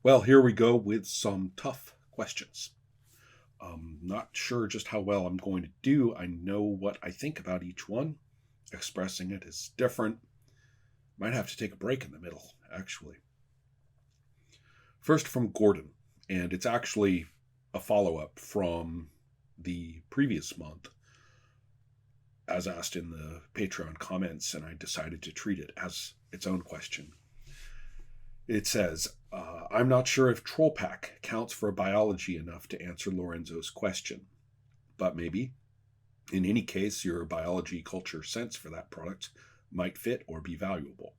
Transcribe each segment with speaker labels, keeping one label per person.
Speaker 1: Well, here we go with some tough questions. Not sure just how well I'm going to do. I know what I think about each one. Expressing it is different. Might have to take a break in the middle, actually. First from Gordon, and it's actually a follow up from the previous month, as asked in the Patreon comments, and I decided to treat it as its own question. It says, I'm not sure if Troll Pack counts for biology enough to answer Lorenzo's question, but maybe. In any case, your biology culture sense for that product might fit or be valuable.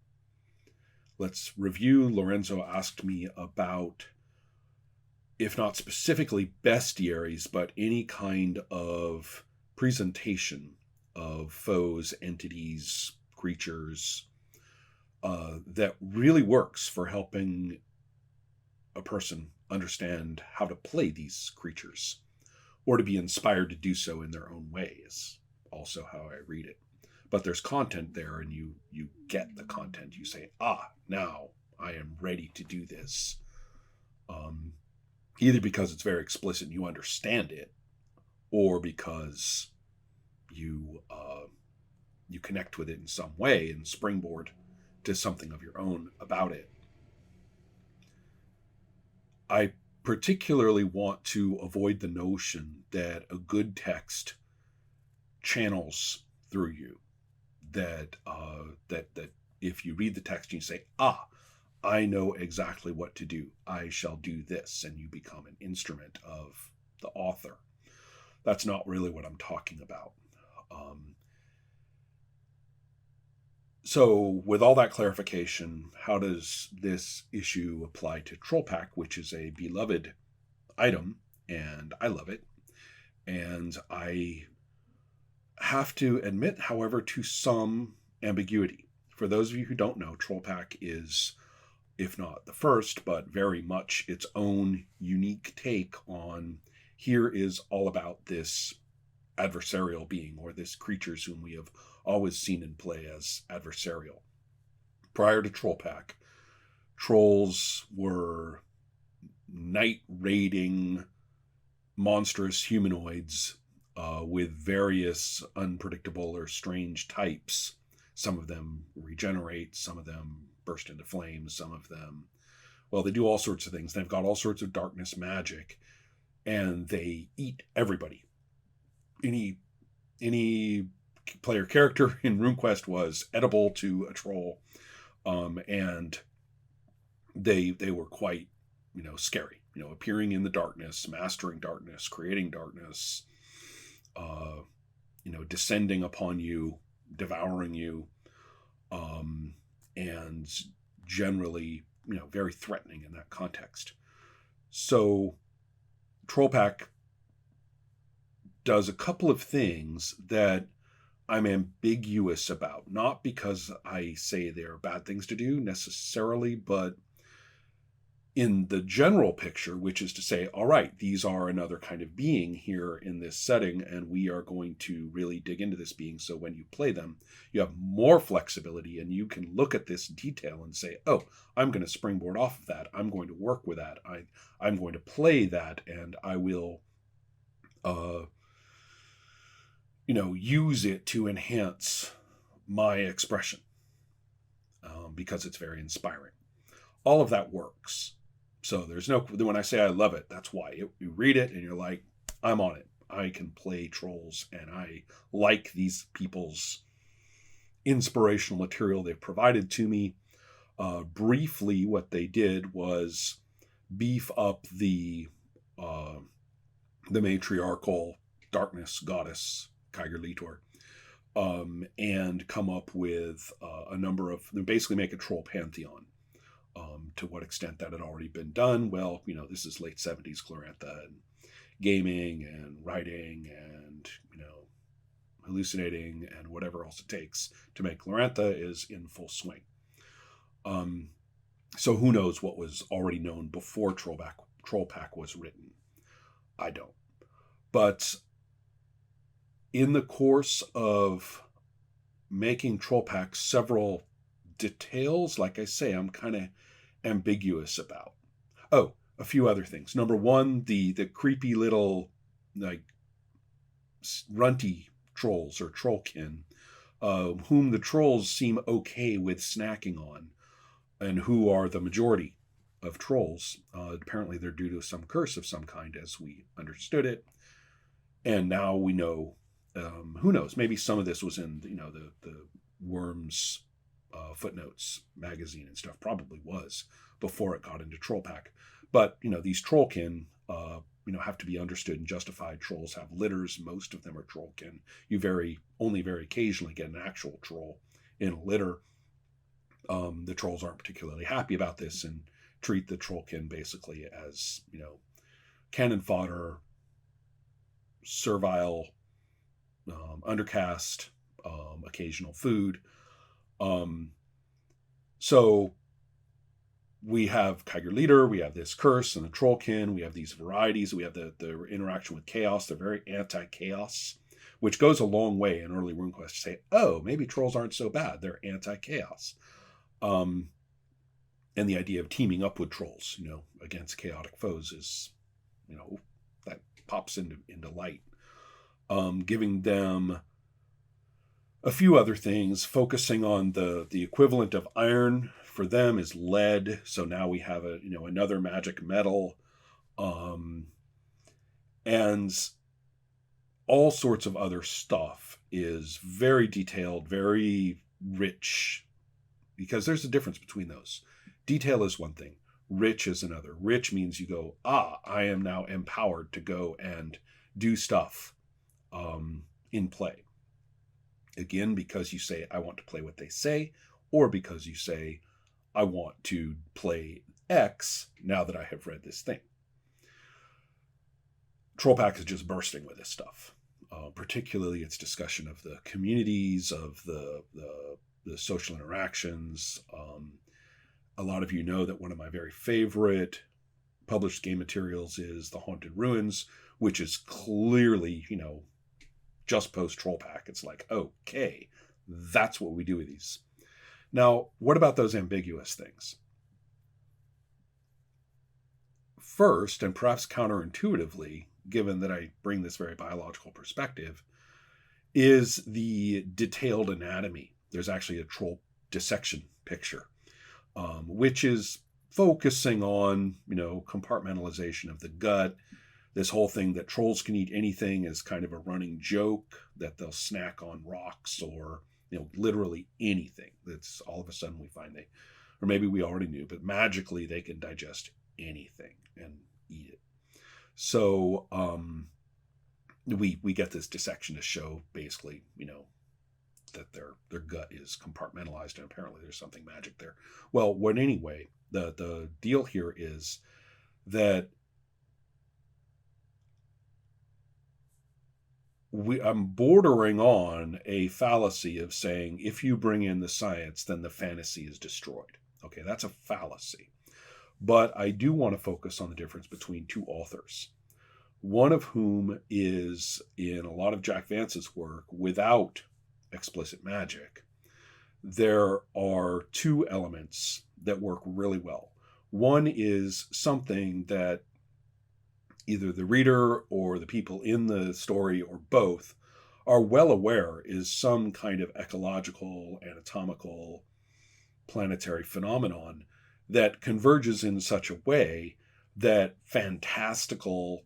Speaker 1: Let's review. Lorenzo asked me about, if not specifically bestiaries, but any kind of presentation of foes, entities, creatures that really works for helping a person understand how to play these creatures or to be inspired to do so in their own way is also how I read it. But there's content there, and you get the content. You say, now I am ready to do this. Either because it's very explicit and you understand it, or because you you connect with it in some way and springboard to something of your own about it. I particularly want to avoid the notion that a good text channels through you. That if you read the text and you say, I know exactly what to do, I shall do this, and you become an instrument of the author. That's not really what I'm talking about. So, with all that clarification, how does this issue apply to Troll Pack, which is a beloved item, and I love it. And I have to admit, however, to some ambiguity. For those of you who don't know, Troll Pack is, if not the first, but very much its own unique take on, here is all about this adversarial being, or this creatures whom we have always seen in play as adversarial. Prior to Troll Pack, trolls were night raiding monstrous humanoids with various unpredictable or strange types. Some of them regenerate, some of them burst into flames, some of them, well, they do all sorts of things. They've got all sorts of darkness magic, and they eat everybody. Any player character in RuneQuest was edible to a troll, and they were quite, scary. Appearing in the darkness, mastering darkness, creating darkness, descending upon you, devouring you, and generally, very threatening in that context. So, Troll Pack does a couple of things that I'm ambiguous about, not because I say they're bad things to do necessarily, but in the general picture, which is to say, all right, these are another kind of being here in this setting, and we are going to really dig into this being. So when you play them, you have more flexibility, and you can look at this detail and say, oh, I'm going to springboard off of that. I'm going to work with that. I'm going to play that, and I will, use it to enhance my expression because it's very inspiring. All of that works. So there's no, when I say I love it, that's why. You read it and you're like, I'm on it. I can play trolls, and I like these people's inspirational material they've provided to me. Briefly, what they did was beef up the matriarchal darkness goddess, Kyger Litor, and come up with a number of, basically make a troll pantheon. To what extent that had already been done, well, this is late 70s Chlorantha, and gaming and writing and, hallucinating and whatever else it takes to make Chlorantha is in full swing. So who knows what was already known before Troll Pack was written? I don't. But in the course of making Troll Pack, several details, like I say, I'm kind of ambiguous about. Oh, a few other things. Number one, the creepy little like runty trolls or trollkin, whom the trolls seem okay with snacking on, and who are the majority of trolls. Apparently, they're due to some curse of some kind, as we understood it, and now we know. Who knows? Maybe some of this was in the Worms footnotes magazine and stuff. Probably was before it got into Troll Pack. But these trollkin, have to be understood and justified. Trolls have litters. Most of them are trollkin. You only very occasionally get an actual troll in a litter. The trolls aren't particularly happy about this and treat the trollkin basically as cannon fodder, servile, undercast, occasional food. So we have Kyger Leader, we have this curse and the trollkin, we have these varieties, we have the interaction with chaos. They're very anti-chaos, which goes a long way in early RuneQuest to say, oh, maybe trolls aren't so bad. They're anti-chaos. And the idea of teaming up with trolls, against chaotic foes is, that pops into light. Giving them a few other things, focusing on the equivalent of iron for them is lead. So now we have another magic metal, and all sorts of other stuff is very detailed, very rich, because there's a difference between those. Detail is one thing. Rich is another. Rich means you go, I am now empowered to go and do stuff in play. Again, because you say, I want to play what they say, or because you say, I want to play X now that I have read this thing. Troll Pack is just bursting with this stuff, particularly its discussion of the communities, of the social interactions. A lot of you know that one of my very favorite published game materials is The Haunted Ruins, which is clearly, just post Troll Pack. It's like, okay, that's what we do with these. Now, what about those ambiguous things? First, and perhaps counterintuitively, given that I bring this very biological perspective, is the detailed anatomy. There's actually a troll dissection picture, which is focusing on, compartmentalization of the gut. This whole thing that trolls can eat anything is kind of a running joke, that they'll snack on rocks or, literally anything. That's all of a sudden we find or maybe we already knew, but magically they can digest anything and eat it. So we get this dissection to show basically, that their gut is compartmentalized, and apparently there's something magic there. Well, anyway, the deal here is that I'm bordering on a fallacy of saying, if you bring in the science, then the fantasy is destroyed. Okay, that's a fallacy. But I do want to focus on the difference between two authors, one of whom is in a lot of Jack Vance's work without explicit magic. There are two elements that work really well. One is something that either the reader or the people in the story or both are well aware is some kind of ecological, anatomical, planetary phenomenon that converges in such a way that fantastical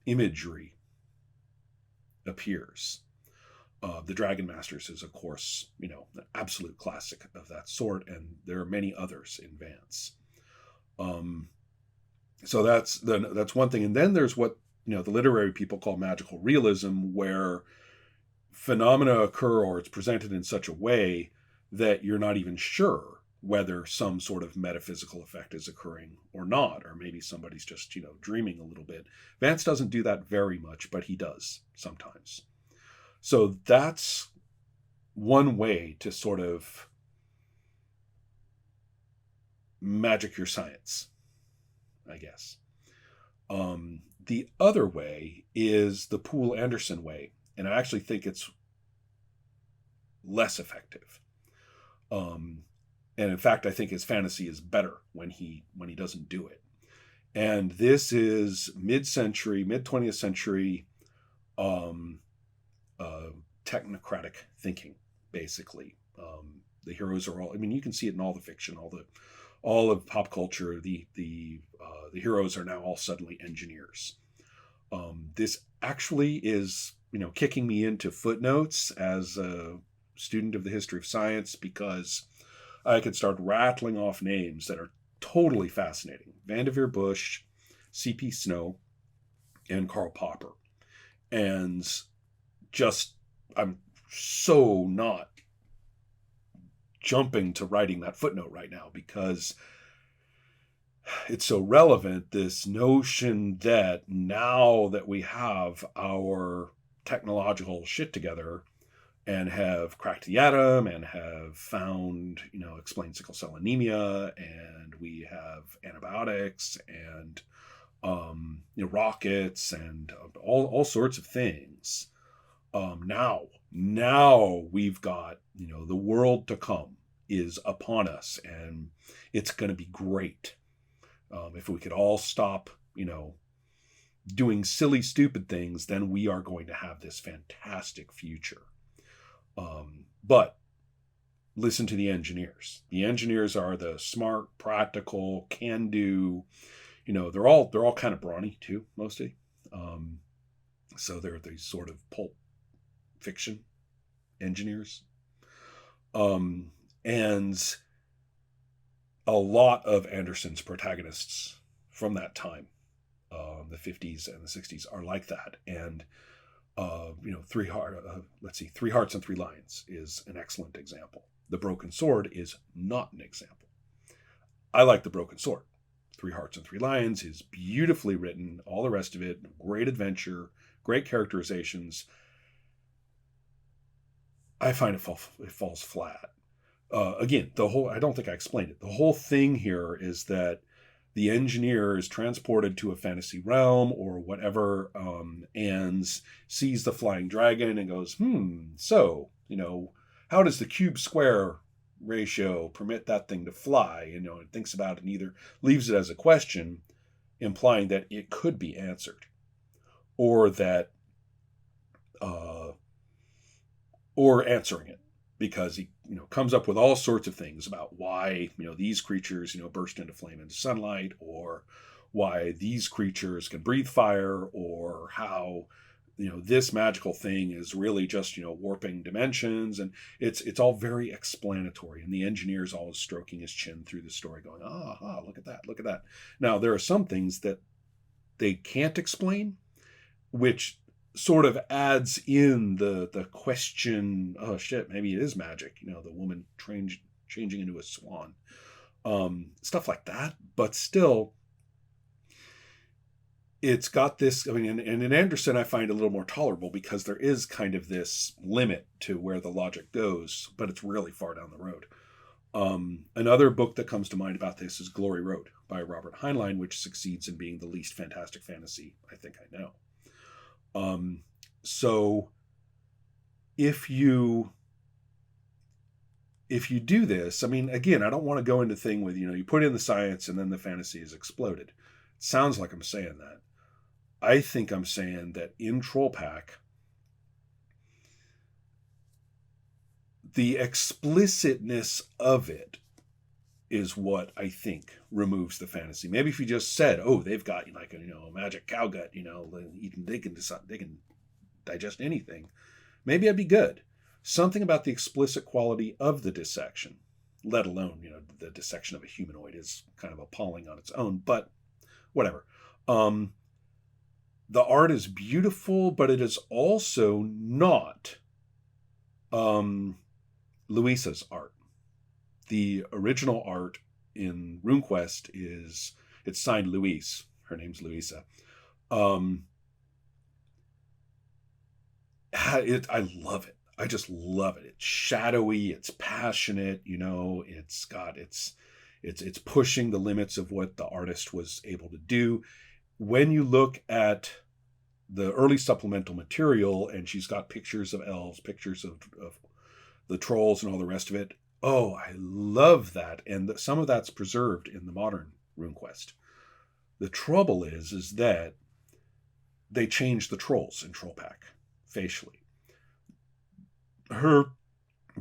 Speaker 1: imagery appears. The Dragon Masters is, of course, an absolute classic of that sort, and there are many others in Vance. So that's one thing. And then there's what, the literary people call magical realism, where phenomena occur or it's presented in such a way that you're not even sure whether some sort of metaphysical effect is occurring or not, or maybe somebody's just, dreaming a little bit. Vance doesn't do that very much, but he does sometimes. So that's one way to sort of magic your science, I guess. The other way is the Poole Anderson way, and I actually think it's less effective. And in fact, I think his fantasy is better when he doesn't do it. And this is mid-century, mid-20th century um, uh, technocratic thinking, basically. The heroes are all, I mean, you can see it in all the fiction, all of pop culture. The heroes are now all suddenly engineers. This actually is, kicking me into footnotes as a student of the history of science, because I could start rattling off names that are totally fascinating. Vanderveer Bush, C.P. Snow, and Karl Popper. And just, I'm so not jumping to writing that footnote right now because it's so relevant, this notion that now that we have our technological shit together and have cracked the atom and have found, explained sickle cell anemia, and we have antibiotics and, rockets and all sorts of things. Now we've got, the world to come is upon us, and it's going to be great. If we could all stop, doing silly, stupid things, then we are going to have this fantastic future. But listen to the engineers. The engineers are the smart, practical, can-do. They're all kind of brawny too, mostly. So they're these sort of pulp fiction engineers. And a lot of Anderson's protagonists from that time, the 50s and the 60s, are like that. And Three Hearts and Three Lions is an excellent example. The Broken Sword is not an example. I like The Broken Sword. Three Hearts and Three Lions is beautifully written, all the rest of it, great adventure, great characterizations. I find it falls flat. Again, I don't think I explained it. The whole thing here is that the engineer is transported to a fantasy realm or whatever, and sees the flying dragon and goes, so, how does the cube square ratio permit that thing to fly? And thinks about it and either leaves it as a question, implying that it could be answered, or that, or answering it, because he comes up with all sorts of things about why these creatures burst into flame into sunlight, or why these creatures can breathe fire, or how this magical thing is really just warping dimensions. And it's all very explanatory, and the engineer is always stroking his chin through the story going, look at that. Now there are some things that they can't explain, which sort of adds in the question, oh shit, maybe it is magic, the woman changing into a swan, stuff like that. But still, it's got this, and in Anderson I find a little more tolerable, because there is kind of this limit to where the logic goes, but it's really far down the road. Another book that comes to mind about this is Glory Road by Robert Heinlein, which succeeds in being the least fantastic fantasy I think I know. So if you do this, again, I don't want to go into thing with, you put in the science and then the fantasy is exploded. It sounds like I'm saying that. I think I'm saying that in Troll Pack, the explicitness of it is what I think removes the fantasy. Maybe if you just said, oh, they've got a magic cow gut, they can digest anything, maybe I'd be good. Something about the explicit quality of the dissection, let alone the dissection of a humanoid, is kind of appalling on its own. But whatever. The art is beautiful, but it is also not Louisa's art. The original art in RuneQuest it's signed Louise. Her name's Louisa. I love it. I just love it. It's shadowy. It's passionate. It's pushing the limits of what the artist was able to do. When you look at the early supplemental material, and she's got pictures of elves, pictures of the trolls, and all the rest of it. Oh, I love that. And some of that's preserved in the modern RuneQuest. The trouble is that they changed the trolls in Troll Pack facially. Her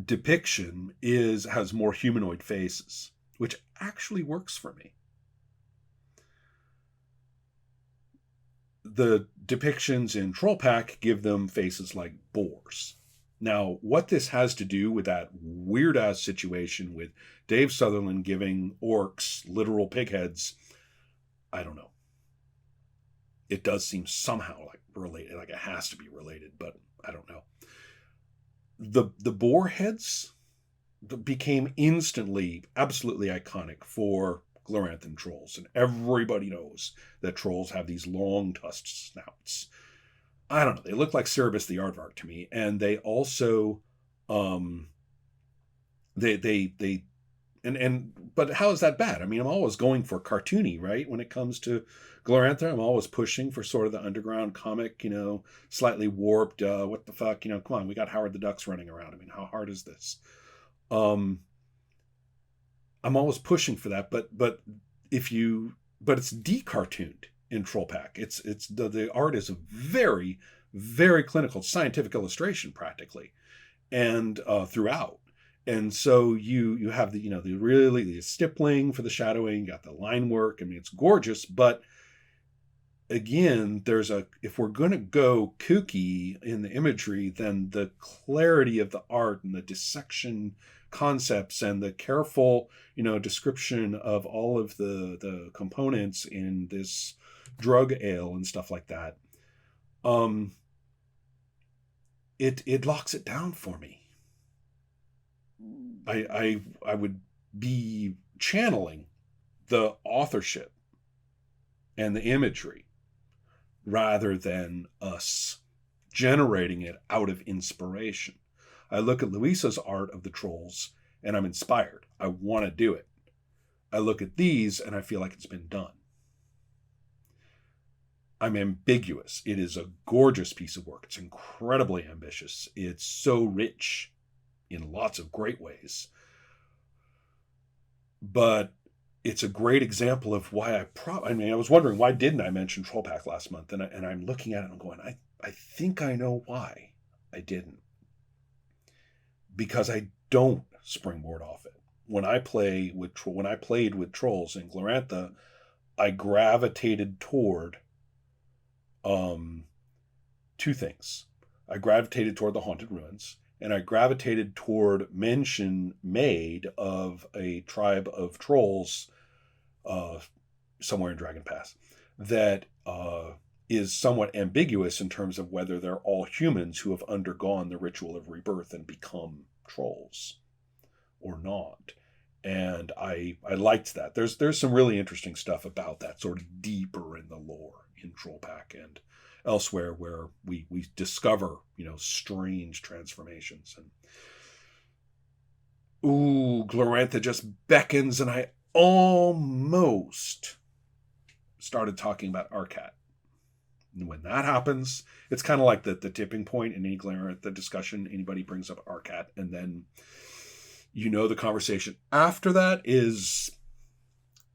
Speaker 1: depiction has more humanoid faces, which actually works for me. The depictions in Troll Pack give them faces like boars. Now, what this has to do with that weird ass situation with Dave Sutherland giving orcs literal pig heads, I don't know. It does seem somehow like related, like it has to be related, but I don't know. The boar heads became instantly absolutely iconic for Gloranthan trolls, and everybody knows that trolls have these long tusked snouts. I don't know. They look like Cerebus the Aardvark to me, and they also, they but how is that bad? I mean, I'm always going for cartoony, right? When it comes to Glorantha, I'm always pushing for sort of the underground comic, slightly warped. What the fuck, come on, we got Howard the Ducks running around. I mean, how hard is this? I'm always pushing for that, but it's decartooned in Troll Pack. It's the art is a very, very clinical scientific illustration practically, and throughout. And so you have the stippling for the shadowing, you got the line work. I mean, it's gorgeous, but again, if we're going to go kooky in the imagery, then the clarity of the art and the dissection concepts and the careful, description of all of the components in this drug ale and stuff like that, it locks it down for me. I would be channeling the authorship and the imagery rather than us generating it out of inspiration. I look at Louisa's art of the trolls and I'm inspired. I want to do it. I look at these and I feel like it's been done. I'm ambiguous. It is a gorgeous piece of work. It's incredibly ambitious. It's so rich in lots of great ways. But it's a great example of why I was wondering, why didn't I mention Troll Pack last month? And I'm looking at it and I'm going, I think I know why I didn't. Because I don't springboard off it. When I played with trolls in Glorantha, I gravitated toward two things. I gravitated toward the Haunted Ruins, and I gravitated toward mention made of a tribe of trolls somewhere in Dragon Pass that is somewhat ambiguous in terms of whether they're all humans who have undergone the ritual of rebirth and become trolls or not. And I liked that. There's some really interesting stuff about that, sort of deeper in the lore in Troll Pack and elsewhere, where we discover, strange transformations. And Glorantha just beckons, and I almost started talking about Arcat. And when that happens, it's kind of like the tipping point in any Glorantha discussion. Anybody brings up Arcat, and then the conversation after that is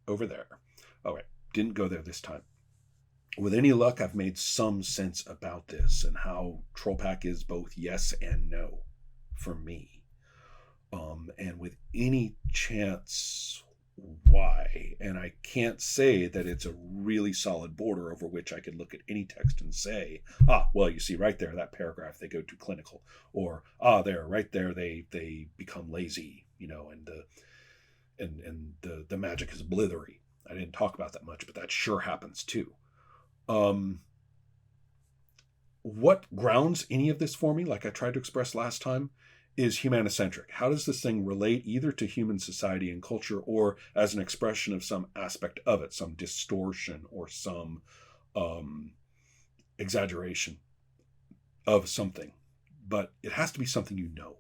Speaker 1: over there. All right, didn't go there this time. With any luck, I've made some sense about this and how Troll Pack is both yes and no for me. And with any chance, why? And I can't say that it's a really solid border over which I could look at any text and say, well, you see right there, that paragraph, they go too clinical. Or, there, right there, they become lazy, and the magic is blithery. I didn't talk about that much, but that sure happens too. What grounds any of this for me, like I tried to express last time, is humanocentric. How does this thing relate either to human society and culture or as an expression of some aspect of it, some distortion or some exaggeration of something? But it has to be something you know.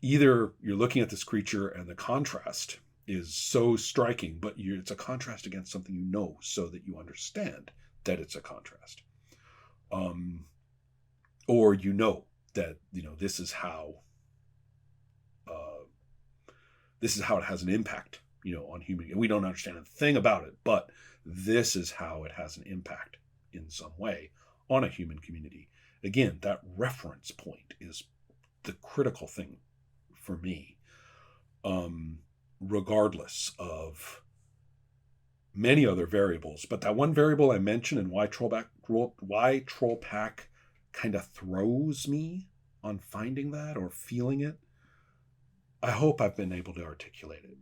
Speaker 1: Either you're looking at this creature and the contrast is so striking, but it's a contrast against something you know so that you understand that it's a contrast. Or that, this is how it has an impact, on human. We don't understand a thing about it, but this is how it has an impact in some way on a human community. Again, that reference point is the critical thing for me, regardless of many other variables. But that one variable I mentioned, and why Trollpack kind of throws me on finding that or feeling it, I hope I've been able to articulate it.